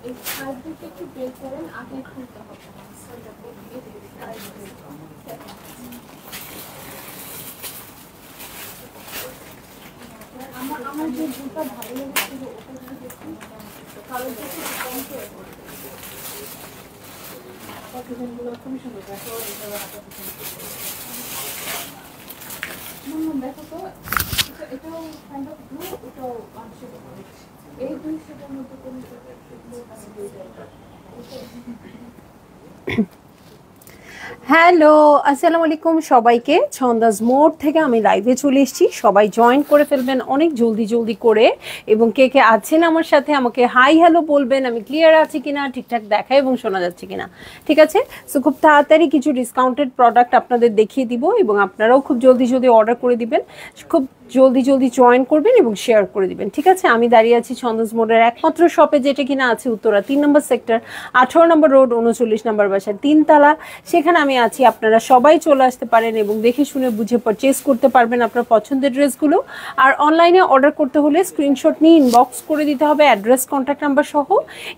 এই সাইডটা একটু বের করেন, আগে খুলতে হবে। আমার যে জুতা ভালো লেগেছিল ওটা যদি দেখুন, কালো দেখে কম করে কতজনগুলো খুবই সুন্দর। দেখো দেখো তো, এটাও কাইন্ড অফ ব্লু, ওটাও মানুষের এই দুই সেটার মধ্যে কোনো হ্যালো, আসসালামু আলাইকুম সবাইকে। ছন্দাজ মোড থেকে আমি লাইভে চলে এসেছি, সবাই জয়েন করে ফেলবেন অনেক জলদি জলদি করে। এবং কে কে আছেন আমার সাথে আমাকে হাই হ্যালো বলবেন, আমি ক্লিয়ার আছি কিনা, ঠিকঠাক দেখা এবং শোনা যাচ্ছে কিনা। ঠিক আছে, সো খুব তাড়াতাড়ি কিছু ডিসকাউন্টেড প্রোডাক্ট আপনাদের দেখিয়ে দিব এবং আপনারাও খুব জলদি জলদি অর্ডার করে দিবেন। খুব জলদি জলদি জয়েন করবেন এবং শেয়ার করে দিবেন। ঠিক আছে, আমি দাঁড়িয়ে আছি ছন্দাজ মোডের একমাত্র শপে, যেটা কিনা আছে উত্তরা 3 নম্বর সেক্টর, 18 নম্বর রোড, 39 নম্বর বাসার 3 তলা। সেখানে আমি আছি, আপনারা সবাই চলে আসতে পারেন এবং দেখে শুনে বুঝে পারচেস করতে পারবেন আপনার পছন্দের ড্রেসগুলো। আর অনলাইনে অর্ডার করতে হলে স্ক্রিনশট নিয়ে ইনবক্স করে দিতে হবে অ্যাড্রেস, কন্ট্যাক্ট নাম্বার সহ।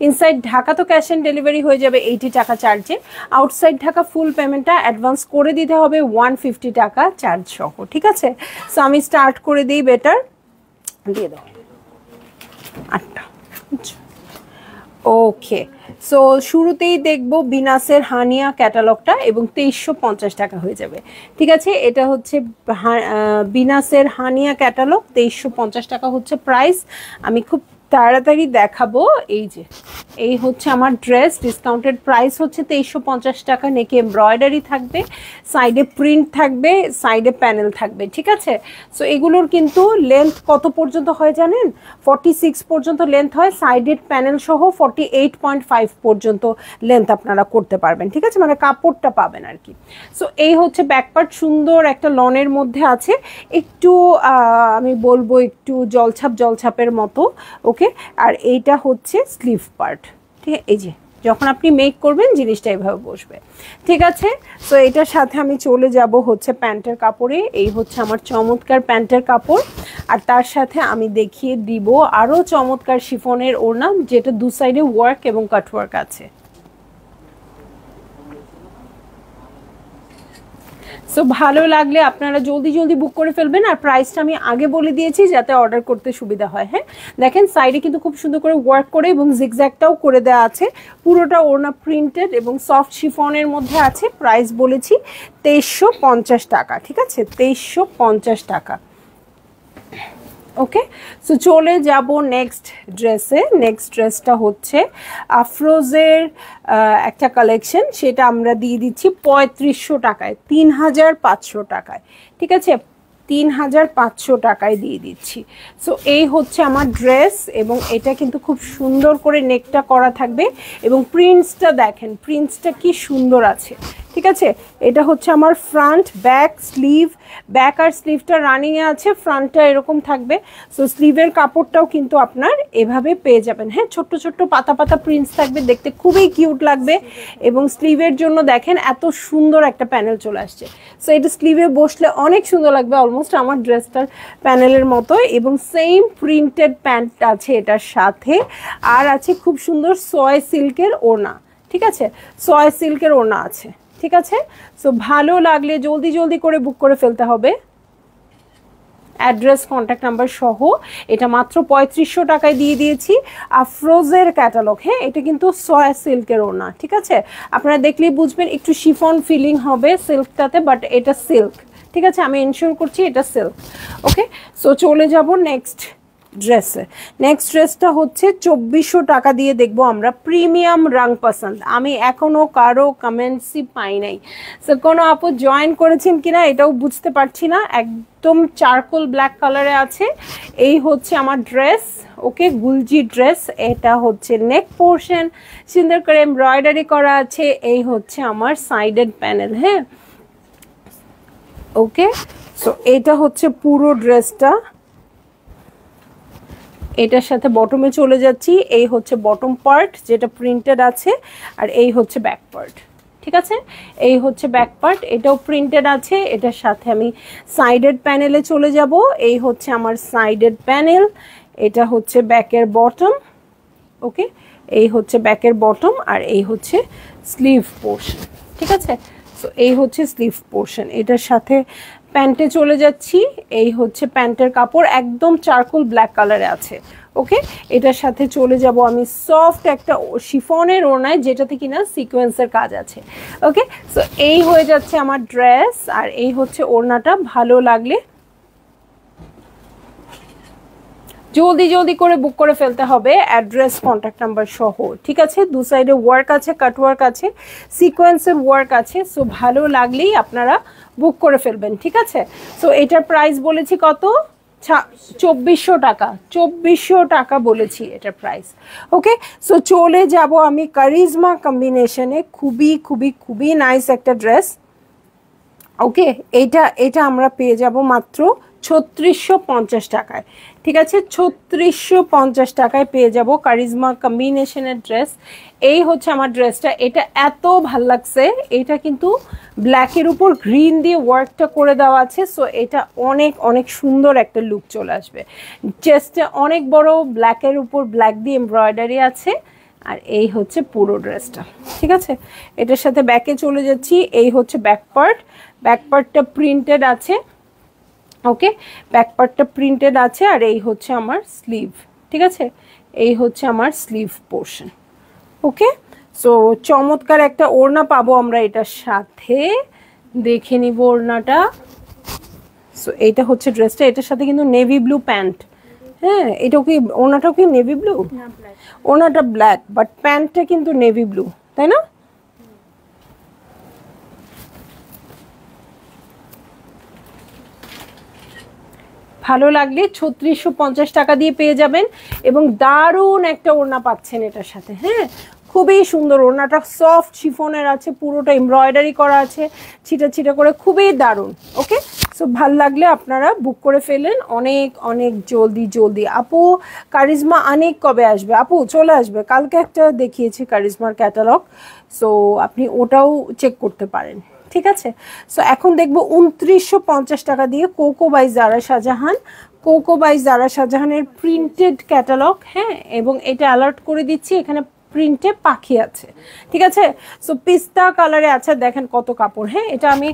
ইনসাইড ঢাকা তো ক্যাশ অন ডেলিভারি হয়ে যাবে 80 টাকা চার্জে। আউটসাইড ঢাকা ফুল পেমেন্টটা অ্যাডভান্স করে দিতে হবে 150 টাকা চার্জ সহ। ঠিক আছে, সো আমি স্টার্ট করে দিই। বেটার দিয়ে দাও 8টা। ওকে, সো শুরুতেই দেখবো বিনাসের হানিয়া ক্যাটালগটা এবং 2350 টাকা হয়ে যাবে। ঠিক আছে, এটা হচ্ছে বিনাসের হানিয়া ক্যাটালগ, 2350 টাকা হচ্ছে প্রাইস। আমি খুব তাড়াতাড়ি দেখাবো। এই যে এই হচ্ছে আমার ড্রেস, ডিসকাউন্টেড প্রাইস হচ্ছে 2350 টাকা। নেকে এমব্রয়ডারি থাকবে, সাইডে প্রিন্ট থাকবে, সাইডে প্যানেল থাকবে। ঠিক আছে, সো এগুলোর কিন্তু লেন্থ কত পর্যন্ত হয় জানেন? 46 পর্যন্ত লেন্থ হয়, সাইডের প্যানেল সহ 48.5 পর্যন্ত লেন্থ আপনারা করতে পারবেন। ঠিক আছে, মানে কাপড়টা পাবেন আর কি। সো এই হচ্ছে ব্যাকপার্ট, সুন্দর একটা লনের মধ্যে আছে, একটু আমি বলবো একটু জলছাপ জলছাপের মতো। ওকে, আর এইটা হচ্ছে স্লিভ পার্ট। ঠিক আছে, এই যে যখন আপনি মেক করবেন জিনিসটা এইভাবে বসবে। ঠিক আছে, সো এটার সাথে আমি চলে যাব হচ্ছে প্যান্টের কাপড়ে। এই হচ্ছে আমার চমৎকার প্যান্টের কাপড়, আর তার সাথে আমি দেখিয়ে দিব আরও চমৎকার শিফনের ওড়না, যেটা দু সাইডে ওয়ার্ক এবং কাটওয়ার্ক আছে। সো ভালো লাগলে আপনারা জলদি জলদি বুক করে ফেলবেন। আর প্রাইসটা আমি আগে বলে দিয়েছি যাতে অর্ডার করতে সুবিধা হয়। হ্যাঁ, দেখেন সাইডে কিন্তু খুব সুন্দর করে ওয়ার্ক করে এবং জিগজ্যাগটাও করে দেওয়া আছে। পুরোটা ওড়না প্রিন্টেড এবং সফট শিফনের মধ্যে আছে। প্রাইস বলেছি 2350 টাকা। ঠিক আছে, 2350 টাকা। ওকে, সো চলে যাব নেক্সট ড্রেসে। নেক্সট ড্রেসটা হচ্ছে আফরোজের একটা কালেকশন, সেটা আমরা দিয়ে দিচ্ছি 3500 টাকায়, 3500 টাকায়। ঠিক আছে, 3500 টাকায় দিয়ে দিচ্ছি। সো এই হচ্ছে আমার ড্রেস এবং এটা কিন্তু খুব সুন্দর করে নেকটা করা থাকবে এবং প্রিন্টসটা দেখেন, প্রিন্টসটা কি সুন্দর আছে। ঠিক আছে, এটা হচ্ছে আমার ফ্রন্ট, ব্যাক, স্লিভ। ব্যাক আর স্লিভটা রানিংয়ে আছে, ফ্রন্টটা এরকম থাকবে। সো স্লিভের কাপড়টাও কিন্তু আপনার এভাবে পেয়ে যাবেন। হ্যাঁ, ছোট্ট ছোট্ট পাতা পাতা প্রিন্টস থাকবে, দেখতে খুবই কিউট লাগবে। এবং স্লিভের জন্য দেখেন এত সুন্দর একটা প্যানেল চলে আসছে। সো এটা স্লিভে বসলে অনেক সুন্দর লাগবে, অলমোস্ট আমার ড্রেসটার প্যানেলের মতো। এবং সেম প্রিন্টেড প্যান্ট আছে এটার সাথে, আর আছে খুব সুন্দর সয় সিল্কের ওড়না। ঠিক আছে, সয় সিল্কের ওড়না আছে। ঠিক আছে, সো ভালো লাগলে জলদি জলদি করে বুক করে ফেলতে হবে অ্যাড্রেস, কন্ট্যাক্ট নাম্বার সহ। এটা মাত্র 3500 টাকায় দিয়ে দিয়েছি। আফরোজের ক্যাটালগ। হ্যাঁ, এটা কিন্তু সয়া সিল্কের ওড়না। ঠিক আছে, আপনারা দেখলেই বুঝবেন, একটু শিফন ফিলিং হবে সিল্কটাতে, বাট এটা সিল্ক। ঠিক আছে, আমি এনশিওর করছি এটা সিল্ক। ওকে, সো চলে যাব নেক্সট ড্রেসে। নেক্সট ড্রেসটা হচ্ছে 2400 টাকা দিয়ে দেখবো আমরা প্রিমিয়াম রং পছন্দ। আমি এখনও কারো কমেন্টসই পাই নাই, সো কোনো আপু জয়েন করেছেন কিনা এটাও বুঝতে পারছি না। একদম চারকোল ব্ল্যাক কালারে আছে। এই হচ্ছে আমার ড্রেস। ওকে, গুলজি ড্রেস। এটা হচ্ছে নেক পোর্শন, সুন্দর করে এমব্রয়ডারি করা আছে। এই হচ্ছে আমার সাইডেড প্যানেল। হ্যাঁ, ওকে, সো এটা হচ্ছে পুরো ড্রেসটা। এটার সাথে বটমে চলে যাচ্ছি। এই হচ্ছে বটম পার্ট যেটা প্রিন্টেড আছে, আর এই হচ্ছে ব্যাক পার্ট। ঠিক আছে, এই হচ্ছে ব্যাক পার্ট, এটাও প্রিন্টেড আছে। এটার সাথে আমি সাইডেড প্যানেলে চলে যাব। এই হচ্ছে আমার সাইডেড প্যানেল, এটা হচ্ছে ব্যাকের বটম। ওকে, এই হচ্ছে ব্যাকের বটম আর এই হচ্ছে স্লিভ পোর্শন। ঠিক আছে, সো এই হচ্ছে স্লিভ পোর্শন। এটার সাথে প্যান্টে চলে যাচ্ছি। এই হচ্ছে প্যান্টের কাপড়, একদম চারকোল ব্ল্যাক কালারে আছে। ওকে, এটার সাথে চলে যাব আমি সফট একটা শিফনের ওড়নায়, যেটাতে কিনা সিকোয়েন্সের কাজ আছে। ওকে, সো এই হয়ে যাচ্ছে আমার ড্রেস, আর এই হচ্ছে ওড়নাটা। ভালো লাগলে জলদি জলদি করে বুক করে ফেলতে হবে, অ্যাড্রেস কন্ট্যাক্ট নাম্বার সহ। ঠিক আছে, দু সাইডে ওয়ার্ক আছে, কাট ওয়ার্ক আছে, সিকোয়েন্সের ওয়ার্ক আছে। সো ভালো লাগলেই আপনারা বুক করে ফেলবেন। ঠিক আছে, সো এটার প্রাইস বলেছি কত? 2400 টাকা। 2400 টাকা বলেছি এটার প্রাইস। ওকে, সো চলে যাব আমি কারিজমা কম্বিনেশনে। খুবই খুবই খুবই নাইস একটা ড্রেস। ওকে, এটা আমরা পেয়ে যাব মাত্র 3650 টাকায়। ঠিক আছে, 3650 টাকায় পেয়ে যাব কারিজমা কম্বিনেশনের ড্রেস। এই হচ্ছে আমার ড্রেসটা। এটা এত ভাল লাগছে। এটা কিন্তু ব্ল্যাকের উপর গ্রিন দিয়ে ওয়ার্কটা করে দেওয়া আছে। সো এটা অনেক অনেক সুন্দর একটা লুক চলে আসবে। চেস্টে অনেক বড়, ব্ল্যাকের উপর ব্ল্যাক দিয়ে এমব্রয়ডারি আছে, আর এই হচ্ছে পুরো ড্রেসটা। ঠিক আছে, এটার সাথে ব্যাকে চলে যাচ্ছি। এই হচ্ছে ব্যাক পার্ট। ব্যাক পার্টটা প্রিন্টেড আছে। ওকে, ব্যাক পার্টটা প্রিন্টেড আছে, আর এই হচ্ছে আমার স্লিভ। ঠিক আছে, এই হচ্ছে আমার স্লিভ পোর্শন। ওকে, সো চমৎকার একটা ওড়না পাবো আমরা এটার সাথে। দেখে নিব ওড়নাটা। সো এইটা হচ্ছে ড্রেসটা। এটার সাথে কিন্তু নেভি ব্লু প্যান্ট। হ্যাঁ, এটাও কি, ওড়নাটাও কি নেভি ব্লু? ওড়নাটা ব্ল্যাক, বাট প্যান্টটা কিন্তু নেভি ব্লু, তাই না? ভালো লাগলে 3650 টাকা দিয়ে পেয়ে যাবেন, এবং দারুণ একটা ওড়না পাচ্ছেন এটার সাথে। হ্যাঁ, খুবই সুন্দর ওড়নাটা, সফট শিফনের আছে, পুরোটা এমব্রয়ডারি করা আছে ছিটা ছিটা করে, খুবই দারুণ। ওকে, সো ভাল লাগলে আপনারা বুক করে ফেলেন অনেক অনেক জলদি জলদি। আপু কারিজমা অনেক কবে আসবে? আপু চলে আসবে, কালকে একটা দেখিয়েছি কারিজমার ক্যাটালগ, সো আপনি ওটাও চেক করতে পারেন। ঠিক আছে, সো এখন দেখবো 2950 টাকা দিয়ে Coco by Zara Shahjahan. Coco by Zara শাহজাহানের প্রিন্টেড ক্যাটালগ। হ্যাঁ, এবং এটা অ্যালার্ট করে দিচ্ছি, এখানে প্রিন্টে পাখি আছে। ঠিক আছে, সো পিস্তা কালারে আছে, দেখেন কত কাপড়। হ্যাঁ, এটা আমি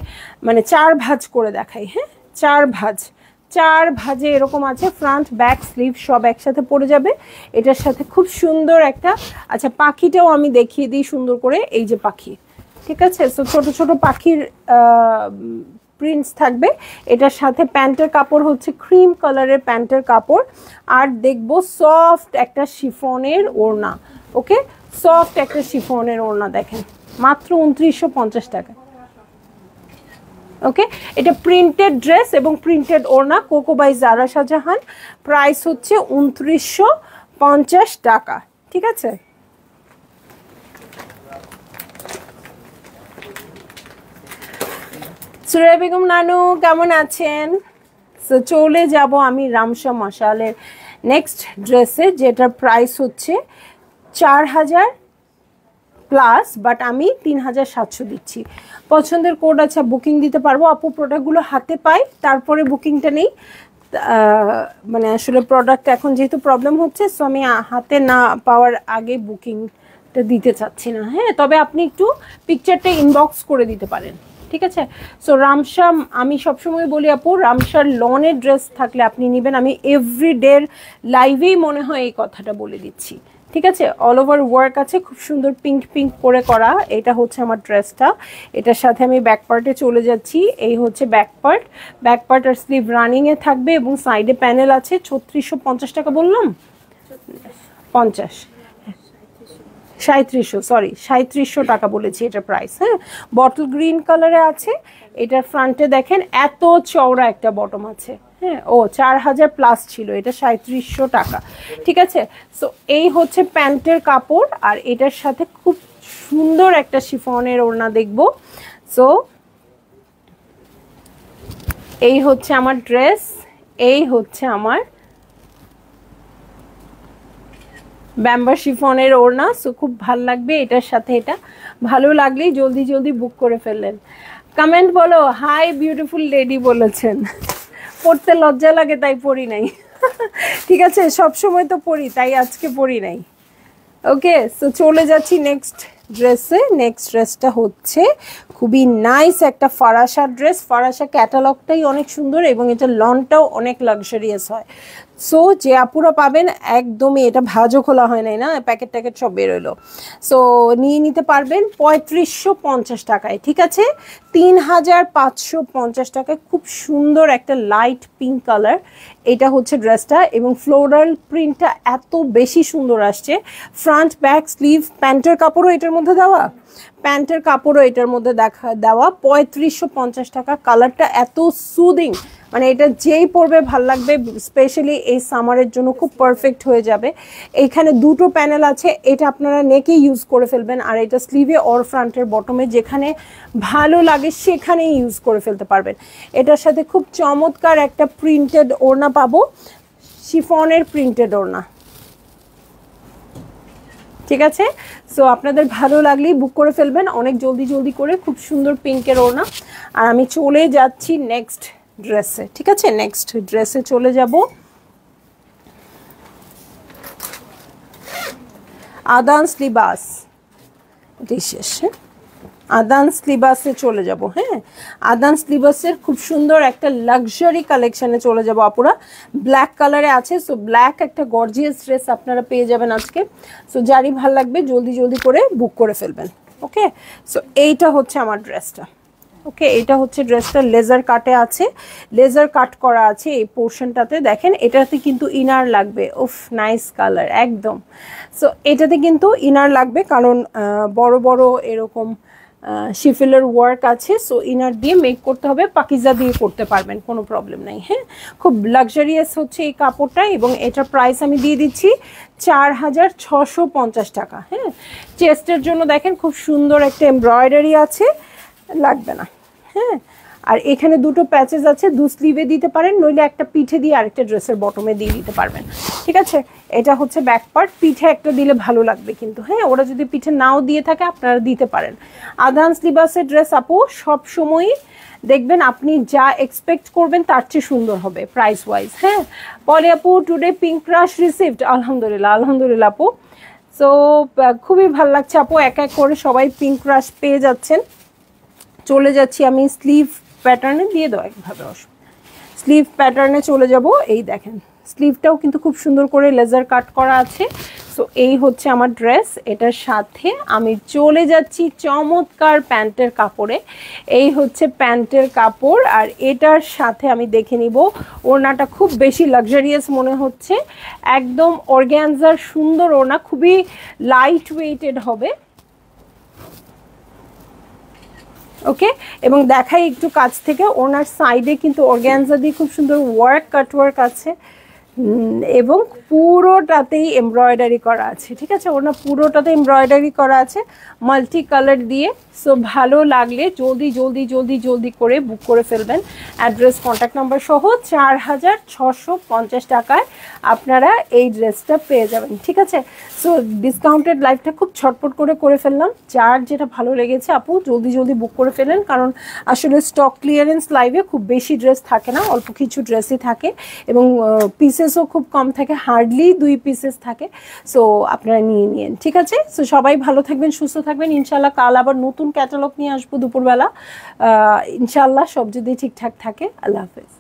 মানে 4 ভাঁজ করে দেখাই। হ্যাঁ, 4 ভাঁজ, 4 ভাঁজে এরকম আছে। ফ্রন্ট ব্যাক স্লিভ সব একসাথে পড়ে যাবে। এটার সাথে খুব সুন্দর একটা, আচ্ছা পাখিটাও আমি দেখিয়ে দিই সুন্দর করে। এই যে পাখি, ঠিক আছে, সো ছোট ছোট পাখির প্রিন্টস থাকবে। এটার সাথে প্যান্টের কাপড় হচ্ছে ক্রিম কালারের প্যান্টের কাপড়, আর দেখবো সফট একটা শিফনের ওড়না। ওকে, সফট একটা শিফনের ওড়না দেখেন, মাত্র 2950 টাকা। ওকে, এটা প্রিন্টেড ড্রেস এবং প্রিন্টেড ওড়না, Coco by Zara Shahjahan. Price হচ্ছে 2950 টাকা। ঠিক আছে, সুরাইয়া বেগম নানু কেমন আছেন? সো চলে যাব আমি রামসা মশালের নেক্সট ড্রেসে, যেটার প্রাইস হচ্ছে 4000 প্লাস, বাট আমি 3700 দিচ্ছি। পছন্দের কোড আছে, বুকিং দিতে পারবো। আপু প্রোডাক্টগুলো হাতে পাই, তারপরে বুকিংটা নেই। মানে আসলে প্রোডাক্ট এখন যেহেতু প্রবলেম হচ্ছে, সো আমি হাতে না পাওয়ার আগে বুকিংটা দিতে চাচ্ছি না। হ্যাঁ, তবে আপনি একটু পিকচারটা ইনবক্স করে দিতে পারেন। ঠিক আছে, সো রামসা, আমি সবসময় বলি আপু, রামসার লনের ড্রেস থাকলে আপনি নেবেন। আমি এভরিডের লাইভেই মনে হয় এই কথাটা বলে দিচ্ছি। ঠিক আছে, অল ওভার ওয়ার্ক আছে, খুব সুন্দর পিঙ্ক পিঙ্ক করে করা। এটা হচ্ছে আমার ড্রেসটা। এটার সাথে আমি ব্যাক পার্টে চলে যাচ্ছি। এই হচ্ছে ব্যাক পার্ট। ব্যাক পার্ট আর স্লিভ রানিংয়ে থাকবে, এবং সাইডে প্যানেল আছে। 3650 টাকা বললাম, 50, 3700, সরি 3700 টাকা বলেছি এটা প্রাইস। হ্যাঁ, বটল গ্রিন কালারে আছে। এটার ফ্রন্টে দেখেন এত চওড়া একটা বটম আছে। হ্যাঁ, ও 4000 প্লাস ছিল, এটা 3700 টাকা। ঠিক আছে, সো এই হচ্ছে প্যান্টের কাপড়, আর এটার সাথে খুব সুন্দর একটা শিফনের ওড়না দেখবো। সো এই হচ্ছে আমার ড্রেস, এই হচ্ছে আমার ব্যাম্বার শিফনের ওড়না। সো খুব ভালো লাগবে এটার সাথে। এটা ভালো লাগলেই জলদি জলদি বুক করে ফেললেন। কমেন্ট বলো, হাই বিউটিফুল লেডি বলেছেন। পড়তে লজ্জা লাগে তাই পড়ি নাই। ঠিক আছে, সব সময় তো পড়ি, তাই আজকে পড়ি নাই। ওকে, সো চলে যাচ্ছি নেক্সট ড্রেসে। নেক্সট ড্রেসটা হচ্ছে খুবই নাইস একটা ফারাসা ড্রেস। ফারাসা ক্যাটালগটাই অনেক সুন্দর এবং এটা লনটাও অনেক লাক্সারিয়াস হয়। সো যে আপুরা পাবেন, একদমই এটা ভাজও খোলা হয় নাই না, প্যাকেট ট্যাকেট সব বেরোলো। সো নিয়ে নিতে পারবেন ৩৫৫০ টাকায়, ঠিক আছে? ৩৫৫০ টাকায় খুব সুন্দর একটা লাইট পিঙ্ক কালার, এটা হচ্ছে ড্রেসটা। এবং ফ্লোরাল প্রিন্টটা এত বেশি সুন্দর আসছে। ফ্রন্ট ব্যাক স্লিভ, প্যান্টের কাপড়ও এটার মধ্যে দেওয়া, প্যান্টের কাপড়ও এটার মধ্যে দেওয়া। ৩৫৫০ টাকা। কালারটা এত সুদিং, মানে এটা যেই পরবে ভাল লাগবে, স্পেশালি এই সামারের জন্য খুব পারফেক্ট হয়ে যাবে। এইখানে দুটো প্যানেল আছে, এটা আপনারা নেকে ইউজ করে ফেলবেন, আর এটা স্লিভে অর ফ্রন্টের বটমে যেখানে ভালো লাগে সেখানেই ইউজ করে ফেলতে পারবেন। এটার সাথে খুব চমৎকার একটা প্রিন্টেড ওড়না পাবো, শিফনের প্রিন্টেড ওড়না, ঠিক আছে? সো আপনাদের ভালো লাগলেই বুক করে ফেলবেন অনেক জলদি জলদি করে। খুব সুন্দর পিঙ্কের ওড়না। আর আমি চলে যাচ্ছি নেক্সট ড্রেসে, ঠিক আছে? নেক্সট ড্রেসে চলে যাব। আদান্স লিবাস, এটাই শেষ। আদান্স লিবাসে চলে যাব। হ্যাঁ, আদান্স লিবাসের খুব সুন্দর একটা লাক্সারি কালেকশনে চলে যাব আপুরা। ব্ল্যাক কালারে আছে, সো ব্ল্যাক একটা গর্জিয়াস ড্রেস আপনারা পেয়ে যাবেন আজকে। সো যারই ভাল লাগবে জলদি জলদি করে বুক করে ফেলবেন। ওকে, সো এইটা হচ্ছে আমার ড্রেসটা। ওকে, এটা হচ্ছে ড্রেসটা, লেজার কাটে আছে, লেজার কাট করা আছে এই পোর্শনটাতে। দেখেন এটাতে কিন্তু ইনার লাগবে। উফ, নাইস কালার একদম। সো এটাতে কিন্তু ইনার লাগবে, কারণ বড় বড় এরকম শিফেলের ওয়ার্ক আছে। সো ইনার দিয়ে মেক করতে হবে, পাকিজা দিয়ে করতে পারবেন, কোনো প্রবলেম নাই। হ্যাঁ, খুব লাক্সারিয়াস হচ্ছে এই কাপড়টা, এবং এটার প্রাইস আমি দিয়ে দিচ্ছি ৪৬৫০ টাকা। হ্যাঁ, চেস্টের জন্য দেখেন খুব সুন্দর একটা এমব্রয়ডারি আছে, লাগবে না। হ্যাঁ, আর এখানে দুটো প্যাচেস আছে, দু স্লিভে দিতে পারেন, নইলে একটা পিঠে দিয়ে আরেকটা ড্রেসের বটমে দিয়ে দিতে পারবেন, ঠিক আছে? এটা হচ্ছে ব্যাক পার্ট, পিঠে একটা দিলে ভালো লাগবে কিন্তু। হ্যাঁ, ওরা যদি পিঠে নাও দিয়ে থাকে আপনারা দিতে পারেন। আদান্স লিবাসের ড্রেস আপু সব সময়ই দেখবেন আপনি যা এক্সপেক্ট করবেন তার চেয়ে সুন্দর হবে প্রাইস ওয়াইজ। হ্যাঁ, বলে আপু টুডে পিঙ্ক ক্রাশ রিসিভড, আলহামদুলিল্লাহ আলহামদুলিল্লাহ আপু। সো খুবই ভালো লাগছে আপু, এক এক করে সবাই পিঙ্ক ক্রাশ পেয়ে যাচ্ছেন। চলে যাচ্ছি আমি স্লিভ প্যাটার্নে, দিয়ে দাও একভাবে, স্লিভ প্যাটার্নে চলে যাব। এই দেখেন স্লিভটাও কিন্তু খুব সুন্দর করে লেজার কাট করা আছে। সো এই হচ্ছে আমার ড্রেস। এটার সাথে আমি চলে যাচ্ছি চমৎকার প্যান্টের কাপড়ে। এই হচ্ছে প্যান্টের কাপড়, আর এটার সাথে আমি দেখে নিব ওড়নাটা খুব বেশি লাক্সারিয়াস মনে হচ্ছে, একদম অর্গ্যানজার সুন্দর ওড়না, খুবই লাইট ওয়েটেড হবে। ওকে, এবং দেখাই একটু কাছ থেকে, ওনার সাইডে কিন্তু অর্গ্যানজা দিয়ে খুব সুন্দর ওয়ার্ক, কাটওয়ার্ক আছে, এবং পুরোটাতেই এমব্রয়ডারি করা আছে, ঠিক আছে? ওনা পুরোটাতে এমব্রয়ডারি করা আছে মাল্টি কালার দিয়ে। সো ভালো লাগলে জলদি জলদি জলদি জলদি করে বুক করে ফেলবেন। অ্যাড্রেস, কন্ট্যাক্ট নাম্বার সহ ৪৬৫০ টাকায় আপনারা এই ড্রেসটা পেয়ে যাবেন, ঠিক আছে? সো ডিসকাউন্টেড লাইফটা খুব ছটপট করে ফেললাম। যার যেটা ভালো লেগেছে আপু জলদি জলদি বুক করে ফেলেন, কারণ আসলে স্টক ক্লিয়ারেন্স লাইভে খুব বেশি ড্রেস থাকে না, অল্প কিছু ড্রেসই থাকে, এবং পিসেসও খুব কম থাকে, হার্ডলি ২ পিসেস থাকে। সো আপনারা নিয়ে নিন, ঠিক আছে? সো সবাই ভালো থাকবেন, সুস্থ থাকবেন। ইনশাল্লাহ কাল আবার নতুন ক্যাটালগ নিয়ে আসবো দুপুরবেলা, ইনশাল্লাহ সব যদি ঠিকঠাক থাকে। আল্লাহ হাফেজ।